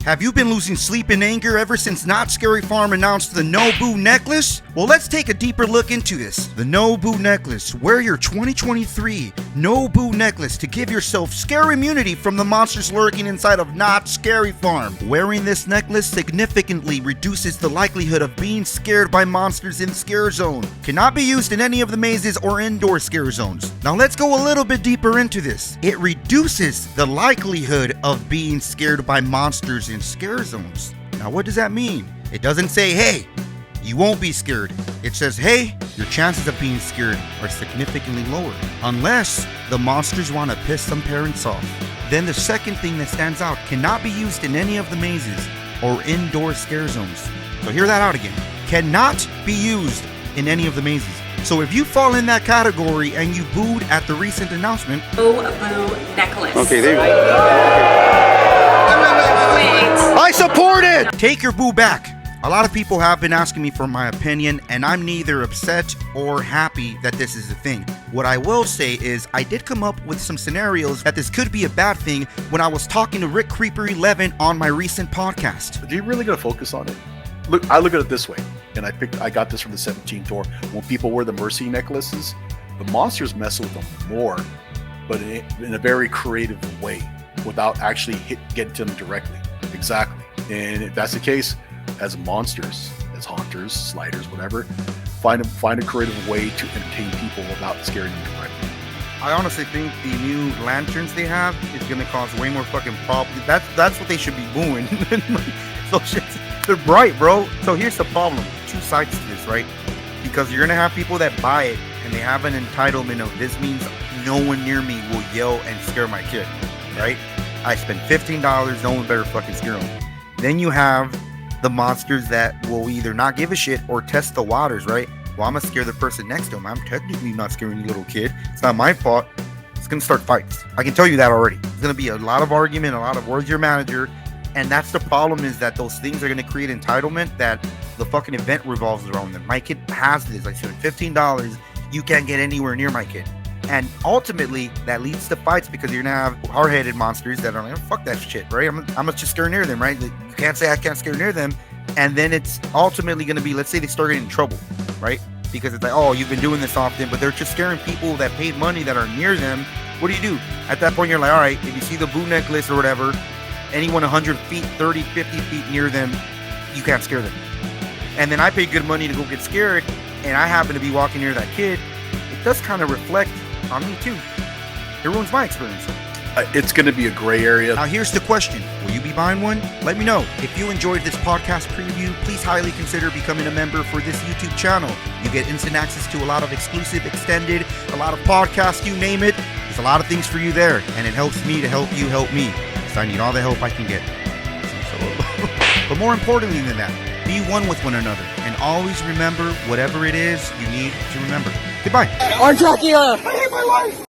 Have you been losing sleep in anger ever since Not Scary Farm announced the No Boo necklace? Well, let's take a deeper look into this. The No Boo necklace. Wear your 2023 No Boo necklace to give yourself scare immunity from the monsters lurking inside of Not Scary Farm. Wearing this necklace significantly reduces the likelihood of being scared by monsters in Scare Zone. Cannot be used in any of the mazes or indoor scare zones. Now let's go a little bit deeper into this. It reduces the likelihood of being scared by monsters in scare zones. Now what does that mean? It doesn't say, hey, you won't be scared. It says, hey, your chances of being scared are significantly lower, unless the monsters want to piss some parents off. Then the second thing that stands out, cannot be used in any of the mazes or indoor scare zones. So hear that out again. Cannot be used in any of the mazes. So if you fall in that category and you booed at the recent announcement, Oh, boo necklace. Okay, there you go. I support it! Take your boo back. A lot of people have been asking me for my opinion, and I'm neither upset or happy that this is a thing. What I will say is I did come up with some scenarios that this could be a bad thing when I was talking to Rick Creeper 11 on my recent podcast. Are you really going to focus on it? Look, I look at it this way, and I got this from the 17th tour. When people wear the Mercy necklaces, the monsters mess with them more, but in a very creative way, without actually getting to them directly. Exactly. And if that's the case, as monsters, as haunters, sliders, whatever, find a creative way to entertain people without scaring them directly. I honestly think the new lanterns they have is going to cause way more fucking problems. That's what they should be booing. So shit, they're bright, bro. So here's the problem. Two sides to this, right? Because you're going to have people that buy it and they have an entitlement of this means no one near me will yell and scare my kid, right? I spent $15, no one better fucking scare them. Then you have the monsters that will either not give a shit or test the waters, right? Well, I'm gonna scare the person next to him. I'm technically not scaring you, little kid. It's not my fault. It's gonna start fights. I can tell you that already. It's gonna be a lot of argument, a lot of words your manager. And that's the problem, is that those things are gonna create entitlement that the fucking event revolves around them. My kid has this. I spent $15. You can't get anywhere near my kid. And ultimately, that leads to fights because you're gonna have hard-headed monsters that are like, oh, fuck that shit, right? I'm just scare near them, right? You can't say I can't scare near them. And then it's ultimately gonna be, let's say they start getting in trouble, right? Because it's like, oh, you've been doing this often, but they're just scaring people that paid money that are near them. What do? At that point, you're like, all right, if you see the boo necklace or whatever, anyone 100 feet, 30, 50 feet near them, you can't scare them. And then I paid good money to go get scared, and I happen to be walking near that kid. It does kind of reflect on me too. It ruins my experience. It's going to be a gray area. Now here's the question. Will you be buying one? Let me know. If you enjoyed this podcast preview, please highly consider becoming a member for this YouTube channel. You get instant access to a lot of exclusive, extended, a lot of podcasts, you name it. There's a lot of things for you there, and it helps me to help you help me. So I need all the help I can get. But more importantly than that, be one with one another, and always remember whatever it is you need to remember. Goodbye. ArtDracula! I hate my life!